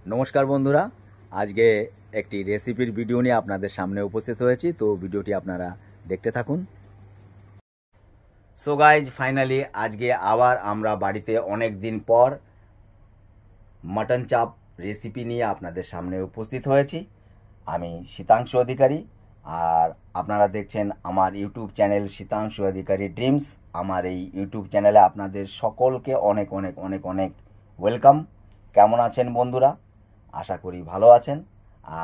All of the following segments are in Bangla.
নমস্কার বন্ধুরা, আজকে একটি রেসিপির ভিডিও নিয়ে আপনাদের সামনে উপস্থিত হয়েছি। তো ভিডিওটি আপনারা দেখতে থাকুন। সো গাইজ, ফাইনালি আজকে আবার আমরা বাড়িতে অনেক দিন পর মাটন চাপ রেসিপি নিয়ে আপনাদের সামনে উপস্থিত হয়েছি। আমি শীতাংশু অধিকারী, আর আপনারা দেখছেন আমার ইউটিউব চ্যানেল শীতাংশু অধিকারী ড্রিমস। আমার এই ইউটিউব চ্যানেলে আপনাদের সকলকে অনেক অনেক অনেক অনেক ওয়েলকাম। কেমন আছেন বন্ধুরা? আশা করি ভালো আছেন।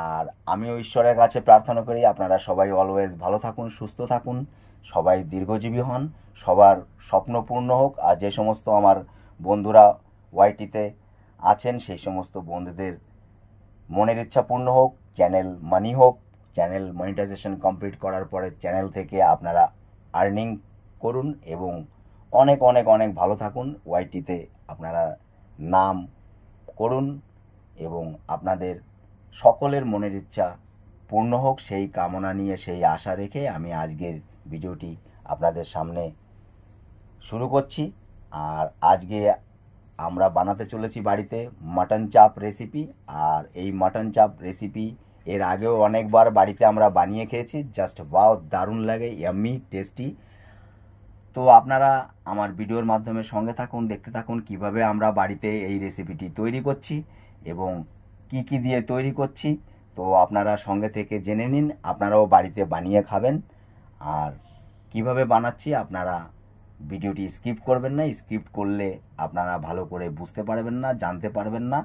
আর আমিও ঈশ্বরের কাছে প্রার্থনা করি আপনারা সবাই অলওয়েজ ভালো থাকুন, সুস্থ থাকুন, সবাই দীর্ঘজীবী হন, সবার স্বপ্ন পূর্ণ হোক। আর যে সমস্ত আমার বন্ধুরা ওয়াইটিতে আছেন সেই সমস্ত বন্ধুদের মনের ইচ্ছা পূর্ণ হোক, চ্যানেল মানি হোক, চ্যানেল মনিটাইজেশন কমপ্লিট করার পরে চ্যানেল থেকে আপনারা আর্নিং করুন এবং অনেক অনেক অনেক ভালো থাকুন। ওয়াইটিতে আপনারা নাম করুন এবং আপনাদের সকলের মনের ইচ্ছা পূর্ণ হোক, সেই কামনা নিয়ে, সেই আশা রেখে আমি আজকের ভিডিওটি আপনাদের সামনে শুরু করছি। আর আজকে আমরা বানাতে চলেছি বাড়িতে মাটন চাপ রেসিপি। আর এই মাটন চাপ রেসিপি এর আগেও অনেকবার বাড়িতে আমরা বানিয়ে খেয়েছি। জাস্ট ওয়াও, দারুণ লাগে, ইয়াম্মি টেস্টি। তো আপনারা আমার ভিডিওর মাধ্যমে সঙ্গে থাকুন, দেখতে থাকুন কিভাবে আমরা বাড়িতে এই রেসিপিটি তৈরি করছি এবং কি কি দিয়ে তৈরি করছি। তো আপনারা সঙ্গে থেকে জেনে নিন, আপনারাও বাড়িতে বানিয়ে খাবেন। আর কিভাবে বানাচ্ছি আপনারা ভিডিওটি স্কিপ করবেন না, স্কিপ করলে আপনারা ভালো করে বুঝতে পারবেন না, জানতে পারবেন না।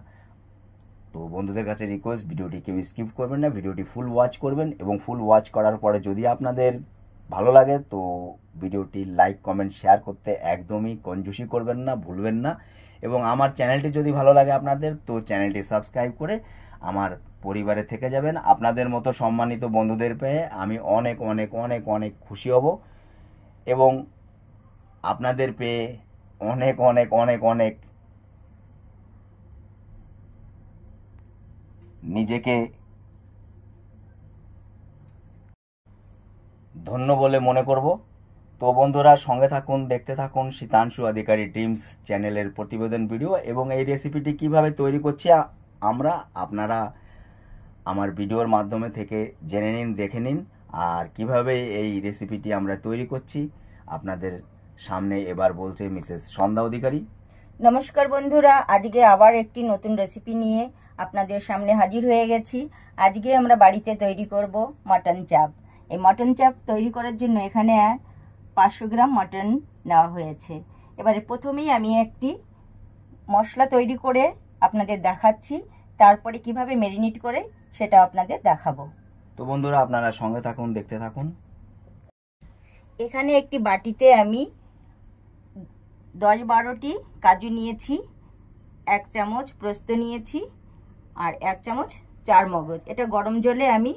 তো বন্ধুদের কাছে রিকোয়েস্ট, ভিডিওটি কেউ স্কিপ করবেন না, ভিডিওটি ফুল ওয়াচ করবেন এবং ফুল ওয়াচ করার পরে যদি আপনাদের ভালো লাগে তো ভিডিওটি লাইক, কমেন্ট, শেয়ার করতে একদমই কঞ্জুসি করবেন না, ভুলবেন না। এবং আমার চ্যানেলটি যদি ভালো লাগে আপনাদের তো চ্যানেলটি সাবস্ক্রাইব করে আমার পরিবারে থেকে যাবেন। আপনাদের মতো সম্মানিত বন্ধুদের পেয়ে আমি অনেক অনেক অনেক অনেক খুশি হব এবং আপনাদের পেয়ে অনেক অনেক অনেক অনেক নিজেকে ধন্য বলে মনে করব। তো বন্ধুরা সঙ্গে থাকুন, দেখতে থাকুন শীতাংশু অধিকারী ড্রিমস চ্যানেলের প্রতিবেদন ভিডিও এবং এই রেসিপিটি কিভাবে তৈরি করছি আমরা, আপনারা আমার ভিডিওর মাধ্যমে থেকে জেনে নিন, দেখে নিন। আর কিভাবে এই রেসিপিটি আমরা তৈরি করছি আপনাদের সামনে এবার বলছে মিসেস সন্ধ্যা অধিকারী। নমস্কার বন্ধুরা, আজকে আবার একটি নতুন রেসিপি নিয়ে আপনাদের সামনে হাজির হয়ে গেছি। আজকে আমরা বাড়িতে তৈরি করব মটন চাপ। এই মটন চাপ তৈরি করার জন্য এখানে 500 গ্রাম মটন নেওয়া হয়েছে। এবারে প্রথমেই আমি একটি মশলা তৈরি করে আপনাদের দেখাচ্ছি, তারপরে কিভাবে ম্যারিনেট করে সেটা আপনাদের দেখাবো। তো বন্ধুরা আপনারা সঙ্গে থাকুন, দেখতে থাকুন। এখানে একটি বাটিতে আমি 10-12টি কাজু নিয়েছি, 1 চামচ পোস্ত নিয়েছি আর 1 চামচ চারমগজ। এটা গরম জলে আমি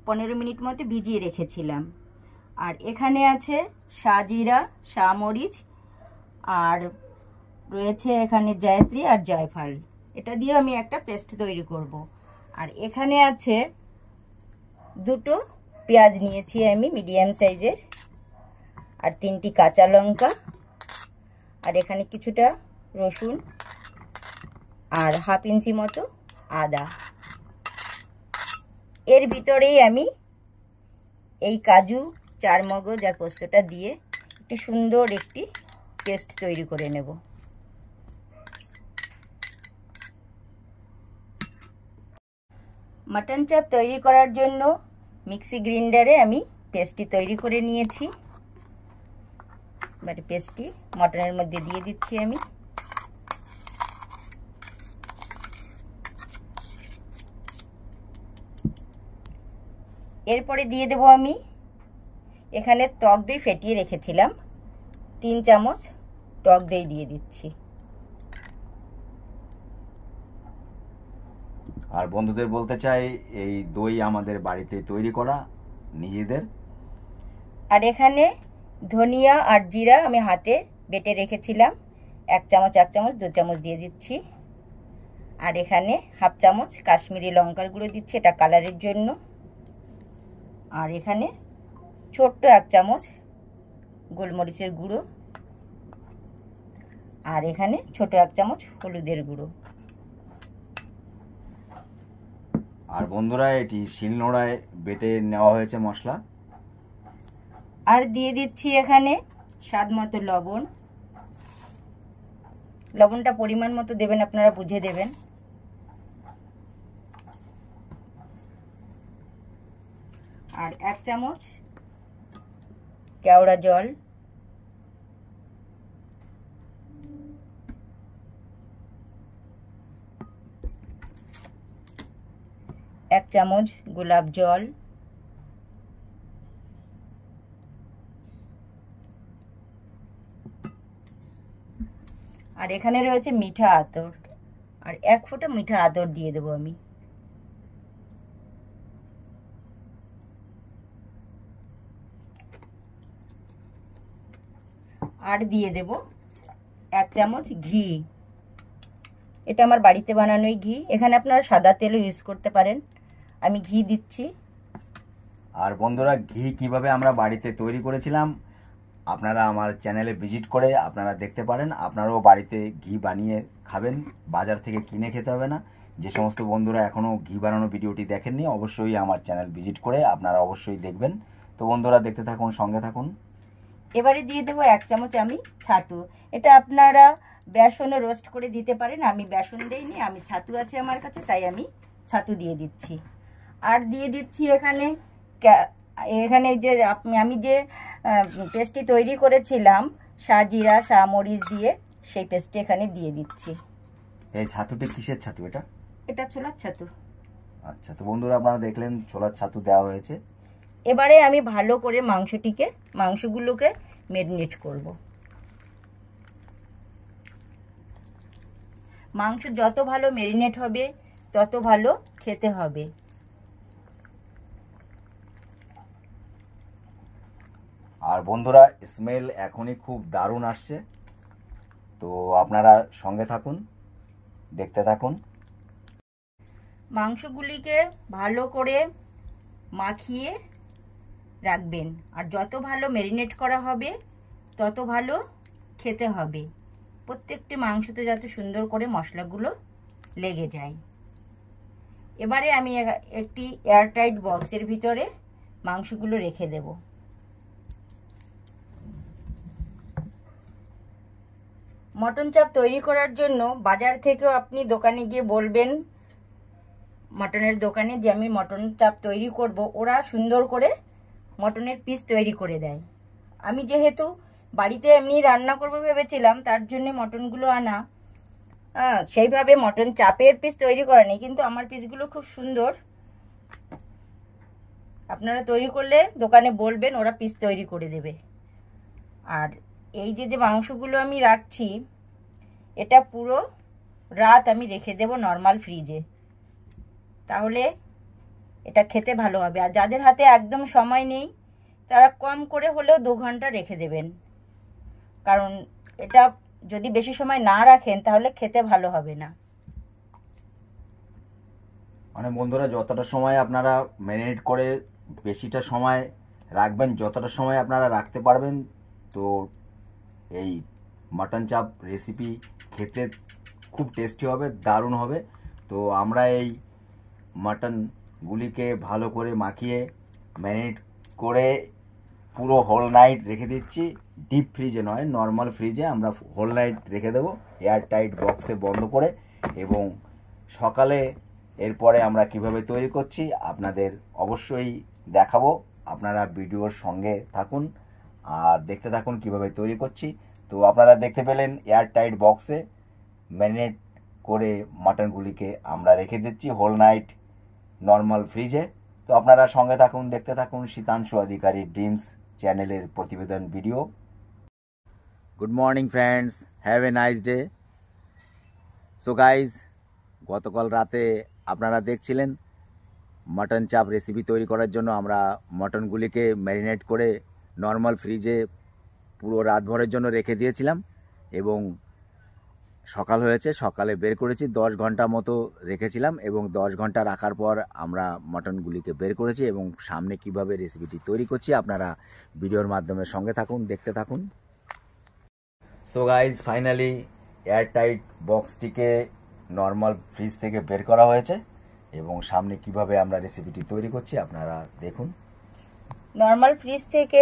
15 মিনিট মতো ভিজিয়ে রেখেছিলাম। আর এখানে আছে সাজিরা, সামরিচ আর রয়েছে এখানে জয়ত্রী আর জয়ফল। এটা দিয়ে আমি একটা পেস্ট তৈরি করব। আর এখানে আছে 2টো পেঁয়াজ নিয়েছি আমি মিডিয়াম সাইজের, আর 3টি কাঁচা লঙ্কা, আর এখানে কিছুটা রসুন আর 1/2 ইঞ্চি মতো আদা। এর ভিতরেই আমি এই কাজু, চারমগজ আর পোস্তটা দিয়ে একটি সুন্দর একটি পেস্ট তৈরি করে নেব। মাটন চাপ তৈরি করার জন্য মিক্সি গ্রাইন্ডারে আমি পেস্টটি তৈরি করে নিয়েছি। এবারে পেস্টটি মটনের মধ্যে দিয়ে দিচ্ছি আমি। এরপরে দিয়ে দেব আমি এখানে টক দই ফেটিয়ে রেখেছিলাম, 3 চামচ টক দই দিয়ে দিচ্ছি। আর বন্ধুদের বলতে চাই এই দই আমাদের বাড়িতে তৈরি করা নিজেদের। আর এখানে ধনিয়া আর জিরা আমি হাতে বেটে রেখেছিলাম, 1 চামচ 1 চামচ 2 চামচ দিয়ে দিচ্ছি। আর এখানে 1/2 চামচ কাশ্মীরি লঙ্কার গুঁড়ো দিচ্ছি, এটা কালারের জন্য। আর এখানে ছোট্ট 1 চামচ গোলমরিচের গুঁড়ো, আর এখানে ছোট 1 চামচ হলুদের গুঁড়ো। আর বন্ধুরা এটি শিলনোড়ায় বেটে নেওয়া হয়েছে মশলা। আর দিয়ে দিচ্ছি এখানে স্বাদ মতো লবণ। লবণটা পরিমাণ মতো দেবেন, আপনারা বুঝে দেবেন। আর 1 চামচ কেওড়া জল, 1 চামচ গোলাপ জল, আর এখানে রয়েছে মিঠা আতর, আর 1 ফোঁটা মিঠা আতর দিয়ে দেবো আমি। আর দিয়ে দেব 1 চামচ ঘি। এটা আমার বাড়িতে বানানোই ঘি, এখানে আপনারা সাদা তেলও ইউজ করতে পারেন। আমি ঘি দিচ্ছি। আর বন্ধুরা ঘি কিভাবে আমরা বাড়িতে তৈরি করেছিলাম আপনারা আমার চ্যানেলে ভিজিট করে আপনারা দেখতে পারেন। আপনারাও বাড়িতে ঘি বানিয়ে খাবেন, বাজার থেকে কিনে খেতে হবে না। যে সমস্ত বন্ধুরা এখনও ঘি বানানো ভিডিওটি দেখেননি অবশ্যই আমার চ্যানেল ভিজিট করে আপনারা অবশ্যই দেখবেন। তো বন্ধুরা দেখতে থাকুন, সঙ্গে থাকুন। এবারে দিয়ে দেবো 1 চামচ আমি ছাতু। এটা আপনারা বেসনও রোস্ট করে দিতে পারেন, আমি বেসন দেইনি, আমি ছাতু আছে আমার কাছে, তাই আমি ছাতু দিয়ে দিচ্ছি। আর দিয়ে দিচ্ছি এখানে যে আমি যে পেস্টটি তৈরি করেছিলাম সাজিরা মরিচ দিয়ে, সেই পেস্টটি এখানে দিয়ে দিচ্ছি। এই ছাতুটি কিসের ছাতু? এটা ছোলার ছাতু। আচ্ছা, তো বন্ধুরা আপনারা দেখলেন ছোলার ছাতু দেওয়া হয়েছে। এবারে আমি ভালো করে মাংসগুলোকে ম্যারিনেট করব। মাংস যত ভালো ম্যারিনেট হবে তত ভালো খেতে হবে। আর বন্ধুরা স্মেল এখনই খুব দারুণ আসছে, তো আপনারা সঙ্গে থাকুন, দেখতে থাকুন। মাংসগুলিকে ভালো করে মাখিয়ে রাখবেন, আর যত ভালো ম্যারিনেট করা হবে তত ভালো খেতে হবে। প্রত্যেকটি মাংসতে যাতে সুন্দর করে মশলাগুলো লেগে যায়। এবারে আমি একটি এয়ারটাইট বক্সের ভিতরে মাংসগুলো রেখে দেব। মটন চাপ তৈরি করার জন্য বাজার থেকেও আপনি দোকানে গিয়ে বলবেন মটনের দোকানে যে আমি মটন চাপ তৈরি করব, ওরা সুন্দর করে মটনের পিস তৈরি করে দেয়। আমি যেহেতু বাড়িতে এমনি রান্না করব ভেবেছিলাম, তার জন্য মটনগুলো আনা, সেইভাবে মটন চাপের পিস তৈরি করা নেই, কিন্তু আমার পিসগুলো খুব সুন্দর। আপনারা তৈরি করলে দোকানে বলবেন, ওরা পিস তৈরি করে দেবে। আর এই যে মাংসগুলো আমি রাখছি, এটা পুরো রাত আমি রেখে দেব নর্মাল ফ্রিজে, তাহলে এটা খেতে ভালো হবে। আর যাদের হাতে একদম সময় নেই তারা কম করে হলেও 2 ঘন্টা রেখে দেবেন, কারণ এটা যদি বেশি সময় না রাখেন তাহলে খেতে ভালো হবে না। মানে বন্ধুরা যতটা সময় আপনারা ম্যারিনেট করে বেশিটা সময় রাখবেন, যতটা সময় আপনারা রাখতে পারবেন, তো এই মাটন চাপ রেসিপি খেতে খুব টেস্টি হবে, দারুণ হবে। তো আমরা এই মাটনগুলিকে ভালো করে মাখিয়ে ম্যারিনেট করে পুরো হোল নাইট রেখে দিচ্ছি। ডিপ ফ্রিজে নয়, নর্মাল ফ্রিজে আমরা হোল নাইট রেখে দেবো এয়ার টাইট বক্সে বন্ধ করে। এবং সকালে এরপরে আমরা কিভাবে তৈরি করছি আপনাদের অবশ্যই দেখাবো। আপনারা ভিডিওর সঙ্গে থাকুন আর দেখতে থাকুন কিভাবে তৈরি করছি। তো আপনারা দেখতে পেলেন এয়ার টাইট বক্সে ম্যারিনেট করে মাটনগুলিকে আমরা রেখে দিচ্ছি হোল নাইট নর্মাল ফ্রিজে। তো আপনারা সঙ্গে থাকুন, দেখতে থাকুন শীতাংশু অধিকারী ড্রিমস চ্যানেলের প্রতিবেদন video. Good morning friends, have a nice day. So guys, গতকাল রাতে আপনারা দেখছিলেন মাটন চাপ রেসিপি তৈরি করার জন্য আমরা মটনগুলিকে ম্যারিনেট করে নর্মাল ফ্রিজে পুরো রাতভরের জন্য রেখে দিয়েছিলাম এবং সকাল হয়েছে, সকালে বের করেছি। 10 ঘন্টা মতো রেখেছিলাম এবং 10 ঘন্টা রাখার পর আমরা মটনগুলিকে বের করেছি এবং সামনে কিভাবে রেসিপিটি তৈরি করছি আপনারা ভিডিওর মাধ্যমে সঙ্গে থাকুন, দেখতে থাকুন। So guys, finally air tight বক্সটিকে নর্মাল ফ্রিজ থেকে বের করা হয়েছে এবং সামনে কিভাবে আমরা রেসিপিটি তৈরি করছি আপনারা দেখুন। নর্মাল ফ্রিজ থেকে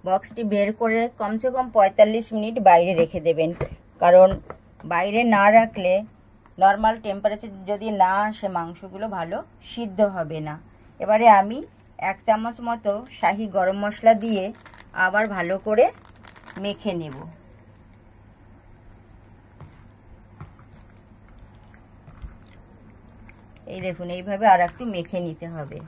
বক্সটি বের করে কমসে কম 45 মিনিট বাইরে রেখে দেবেন, কারণ বাইরে না রাখলে নর্মাল টেম্পারেচার যদি না আসে মাংসগুলো ভালো সিদ্ধ হবে না। এবারে আমি 1 চামচ মতো শাহি গরম মশলা দিয়ে আবার ভালো করে মেখে নেব। এই দেখুন, এইভাবে আর একটু মেখে নিতে হবে।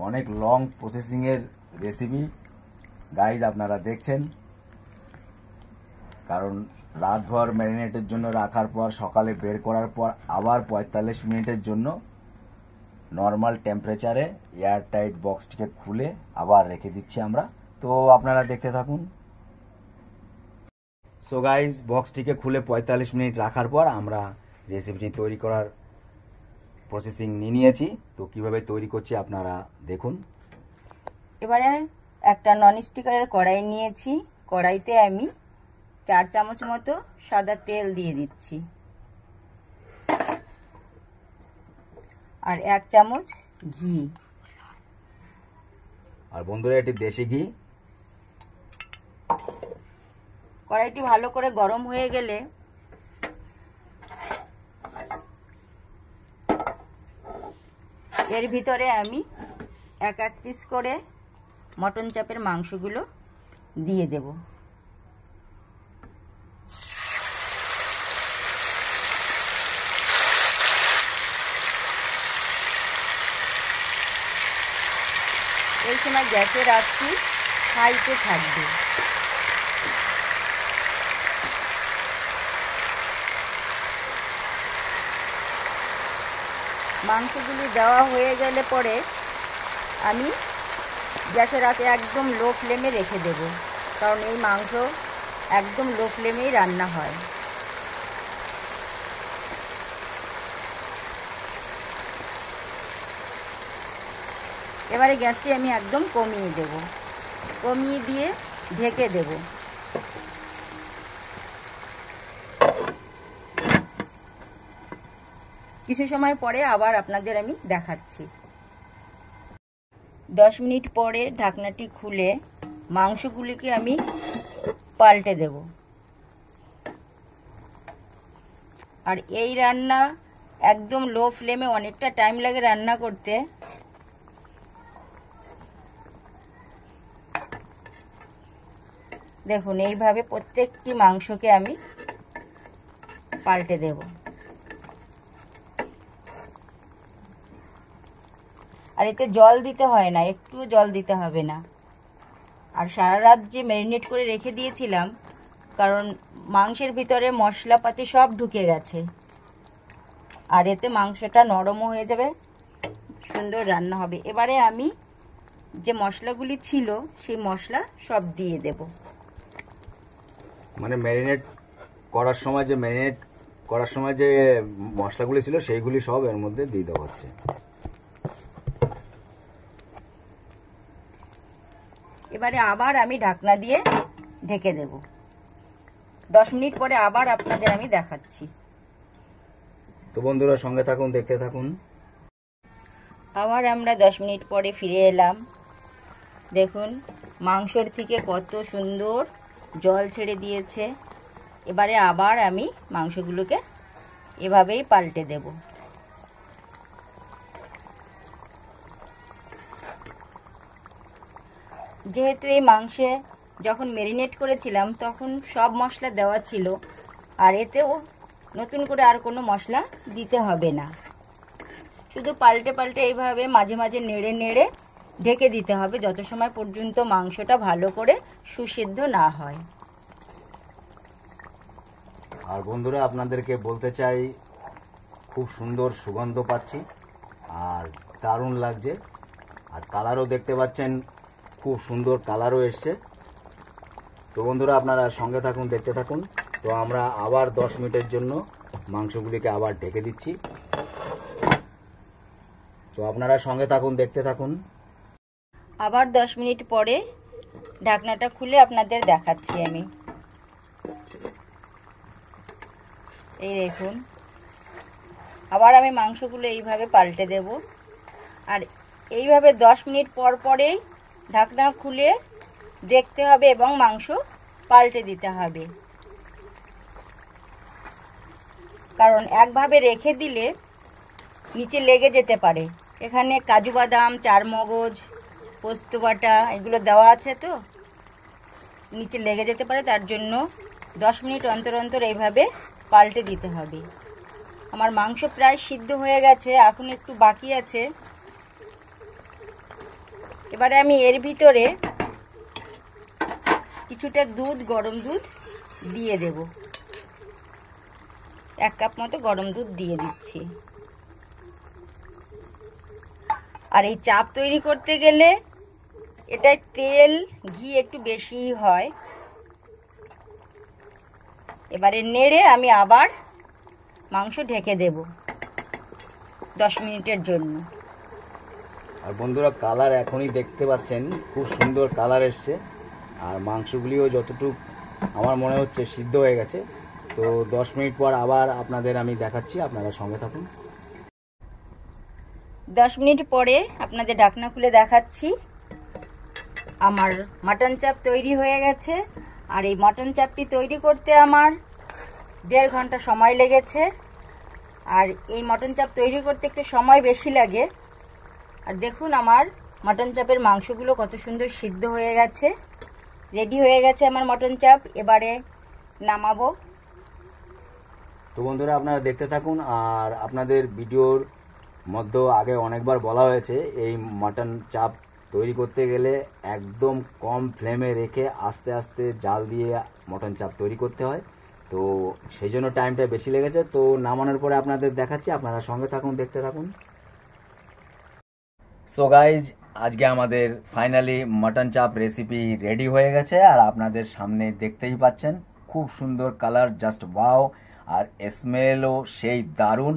অনেক লং প্রসেসিংয়ের রেসিপি গাইজ আপনারা দেখছেন, কারণ রাতভর ম্যারিনেটের জন্য রাখার পর সকালে বের করার পর আবার 45 মিনিটের জন্য নর্মাল টেম্পারেচারে এয়ার টাইট বক্সটিকে খুলে আবার রেখে দিচ্ছি আমরা। তো আপনারা দেখতে থাকুন। সো গাইজ, বক্সটিকে খুলে 45 মিনিট রাখার পর আমরা রেসিপিটি তৈরি করার প্রসেসিং নিয়েছি। তো কিভাবে তৈরি করছি আপনারা দেখুন। এবারে একটা ননস্টিকারের কড়াই নিয়েছি। কড়াইতে আমি 4 চামচ মতো সাদা তেল দিয়ে দিচ্ছি, আর 1 চামচ ঘি। আর বন্ধুরা, এটি দেশি ঘি। কড়াইটি ভালো করে গরম হয়ে গেলে এর ভিতরে আমি এক পিস করে মটন চাপের মাংসগুলো দিয়ে দেব। এই সময় গ্যাসের আঁচটি হাইতে থাকবে। মাংসগুলি দেওয়া হয়ে গেলে পরে আমি গ্যাসের আঁচে একদম লো ফ্লেমে রেখে দেব, কারণ এই মাংস একদম লো ফ্লেমেই রান্না হয়। এবারে গ্যাসটি আমি একদম কমিয়ে দেব, কমিয়ে দিয়ে ঢেকে দেব। কিছু সময় পরে আবার আপনাদের আমি দেখাচ্ছি। 10 মিনিট পরে ঢাকনাটি খুলে মাংসগুলিকে আমি পাল্টে দেব। আর এই রান্না একদম লো ফ্লেমে অনেকটা টাইম লাগে রান্না করতে। দেখুন, এইভাবে প্রত্যেকটি মাংসকে আমি পাল্টে দেব। আর এতে জল দিতে হয় না, একটুও জল দিতে হবে না। আর সারা রাত যে ম্যারিনেট করে রেখে দিয়েছিলাম, কারণ মাংসের ভিতরে মশলাপাতি সব ঢুকে গেছে, আর এতে মাংসটা নরমও হয়ে যাবে, সুন্দর রান্না হবে। এবারে আমি যে মশলাগুলি ছিল সেই মশলা সব দিয়ে দেব। মানে ম্যারিনেট করার সময় যে মশলাগুলি ছিল সেইগুলি সব এর মধ্যে দিয়ে দেওয়া হচ্ছে। এবারে আবার আমি ঢাকনা দিয়ে ঢেকে দেব। 10 মিনিট পরে আবার আপনাদের আমি দেখাচ্ছি। তো বন্ধুরা, সঙ্গে থাকুন, দেখতে থাকুন। আবার আমরা 10 মিনিট পরে ফিরে এলাম। দেখুন, মাংসর থেকে কত সুন্দর জল ছেড়ে দিয়েছে। এবারে আবার আমি মাংসগুলোকে এভাবেই পাল্টে দেব। যেহেতু এই মাংসে যখন ম্যারিনেট করেছিলাম তখন সব মশলা দেওয়া ছিল, আর এতেও নতুন করে আর কোনো মশলা দিতে হবে না। শুধু পাল্টে পাল্টে এইভাবে মাঝে মাঝে নেড়ে নেড়ে ঢেকে দিতে হবে, যত সময় পর্যন্ত মাংসটা ভালো করে সুসিদ্ধ না হয়। আর বন্ধুরা, আপনাদেরকে বলতে চাই, খুব সুন্দর সুগন্ধ পাচ্ছি আর দারুণ লাগছে। আর কালারও দেখতে পাচ্ছেন, খুব সুন্দর কালারও এসছে। তো বন্ধুরা, আপনারা সঙ্গে থাকুন, দেখতে থাকুন। তো আমরা আবার 10 মিনিটের জন্য মাংসগুলিকে আবার ঢেকে দিচ্ছি। তো আপনারা সঙ্গে থাকুন, দেখতে থাকুন। আবার 10 মিনিট পরে ঢাকনাটা খুলে আপনাদের দেখাচ্ছি আমি। এই দেখুন, আবার আমি মাংসগুলো এইভাবে পাল্টে দেব। আর এইভাবে 10 মিনিট পর পরেই ঢাকনা খুলে দেখতে হবে এবং মাংস পাল্টে দিতে হবে, কারণ একভাবে রেখে দিলে নিচে লেগে যেতে পারে। এখানে কাজু বাদাম, চারমগজ, পোস্ত বাটা এগুলো দেওয়া আছে, তো নিচে লেগে যেতে পারে। তার জন্য 10 মিনিট অন্তর অন্তর এইভাবে পাল্টে দিতে হবে। আমার মাংস প্রায় সিদ্ধ হয়ে গেছে, এখন একটু বাকি আছে। এবারে আমি এর ভিতরে কিছুটা দুধ, গরম দুধ দিয়ে দেব। 1 কাপ মতো গরম দুধ দিয়ে দিচ্ছি। আর এই চাপ তৈরি করতে গেলে এটায় তেল, ঘি একটু বেশিই হয়। এবারে নেড়ে আমি আবার মাংস ঢেকে দেব 10 মিনিটের জন্য। আর বন্ধুরা, কালার এখনই দেখতে পাচ্ছেন, খুব সুন্দর কালার এসছে। আর মাংসগুলিও যতটুকু আমার মনে হচ্ছে সিদ্ধ হয়ে গেছে। তো 10 মিনিট পর আবার আপনাদের আমি দেখাচ্ছি, আপনারা সঙ্গে থাকুন। 10 মিনিট পরে আপনাদের ঢাকনা খুলে দেখাচ্ছি। আমার মাটন চাপ তৈরি হয়ে গেছে। আর এই মাটন চাপটি তৈরি করতে আমার 1.5 ঘন্টা সময় লেগেছে। আর এই মাটন চাপ তৈরি করতে একটু সময় বেশি লাগে। আর দেখুন আমার মাটন চাপের মাংসগুলো কত সুন্দর সিদ্ধ হয়ে গেছে। রেডি হয়ে গেছে আমার মাটন চাপ। এবারে নামাবো। তো বন্ধুরা, আপনারা দেখতে থাকুন। আর আপনাদের ভিডিওর মধ্যে আগে অনেকবার বলা হয়েছে, এই মাটন চাপ তৈরি করতে গেলে একদম কম ফ্লেমে রেখে আস্তে আস্তে জাল দিয়ে মটন চাপ তৈরি করতে হয়। তো সেই জন্য টাইমটা বেশি লেগেছে। তো নামানোর পরে আপনাদের দেখাচ্ছি, আপনারা সঙ্গে থাকুন, দেখতে থাকুন। সো গাইজ, আজকে আমাদের ফাইনালি মাটন চাপ রেসিপি রেডি হয়ে গেছে। আর আপনাদের সামনে দেখতেই পাচ্ছেন, খুব সুন্দর কালার, জাস্ট ওয়াও। আর স্মেলও সেই দারুণ।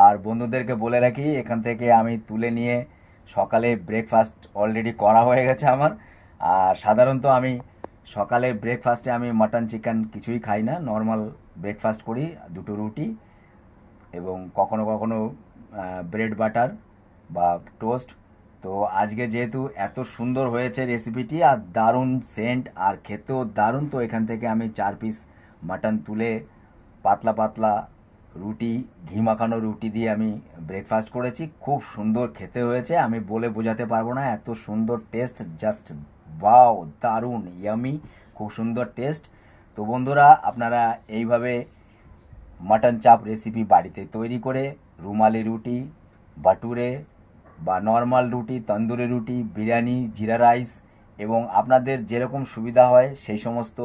আর বন্ধুদেরকে বলে রাখি, এখান থেকে আমি তুলে নিয়ে সকালে ব্রেকফাস্ট অলরেডি করা হয়ে গেছে আমার। আর সাধারণত আমি সকালে ব্রেকফাস্টে আমি মাটন চিকেন কিছুই খাই না, নর্মাল ব্রেকফাস্ট করি, 2টো রুটি এবং কখনো কখনো ব্রেড বাটার বা টোস্ট। তো আজকে যেহেতু এত সুন্দর হয়েছে রেসিপিটি, আর দারুণ সেন্ট, আর খেতেও দারুণ, তো এখান থেকে আমি 4 পিস মাটন তুলে পাতলা পাতলা রুটি, ঘি মাখানো রুটি দিয়ে আমি ব্রেকফাস্ট করেছি। খুব সুন্দর খেতে হয়েছে, আমি বলে বোঝাতে পারবো না, এত সুন্দর টেস্ট, জাস্ট ওয়াও, দারুণ, ইয়ামি, খুব সুন্দর টেস্ট। তো বন্ধুরা, আপনারা এইভাবে মাটন চাপ রেসিপি বাড়িতে তৈরি করে রুমালি রুটি, বাটুরে বা নর্মাল রুটি, তন্দুরি রুটি, বিরিয়ানি, জিরা রাইস এবং আপনাদের যেরকম সুবিধা হয় সেই সমস্ত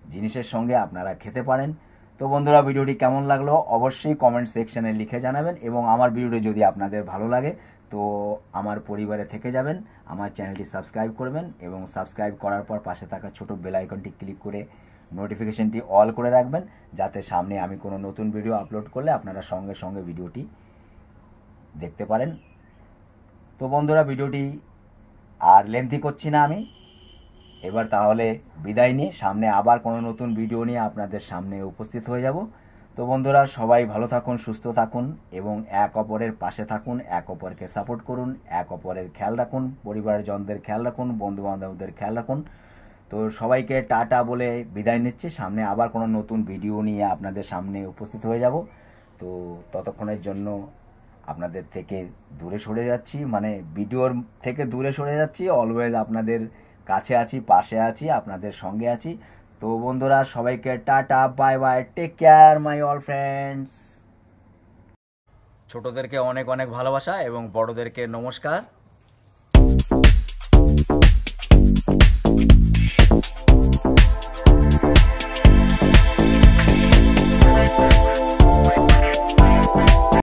জিনিসের সঙ্গে আপনারা খেতে পারেন। তো বন্ধুরা, ভিডিওটি কেমন লাগলো অবশ্যই কমেন্ট সেকশনে লিখে জানাবেন। এবং আমার ভিডিওটি যদি আপনাদের ভালো লাগে তো আমার পরিবারে থেকে যাবেন, আমার চ্যানেলটি সাবস্ক্রাইব করবেন এবং সাবস্ক্রাইব করার পর পাশে থাকা ছোট বেল আইকনটি ক্লিক করে নোটিফিকেশনটি অল করে রাখবেন, যাতে সামনে আমি কোনো নতুন ভিডিও আপলোড করলে আপনারা সঙ্গে সঙ্গে ভিডিওটি দেখতে পারেন। তো বন্ধুরা, ভিডিওটি আর লেন্থি করছি না আমি, এবার তাহলে বিদায় নিয়ে সামনে আবার কোনো নতুন ভিডিও নিয়ে আপনাদের সামনে উপস্থিত হয়ে যাব। তো বন্ধুরা, সবাই ভালো থাকুন, সুস্থ থাকুন এবং এক অপরের পাশে থাকুন, এক অপরকে সাপোর্ট করুন, এক অপরের খেয়াল রাখুন, পরিবারের জনদের খেয়াল রাখুন, বন্ধু বান্ধবদের খেয়াল রাখুন। তো সবাইকে টাটা বলে বিদায় নিচ্ছি, সামনে আবার কোনো নতুন ভিডিও নিয়ে আপনাদের সামনে উপস্থিত হয়ে যাব। তো ততক্ষণের জন্য আপনাদের থেকে দূরে সরে যাচ্ছি, মানে ভিডিওর থেকে দূরে সরে যাচ্ছি, অলওয়েজ আপনাদের কাছে আছি, পাশে আছি, আপনাদের সঙ্গে আছি। তো বন্ধুরা, সবাইকে tata, bye bye, take care my all friends. ছোটদেরকে অনেক অনেক ভালোবাসা এবং বড়দেরকে নমস্কার।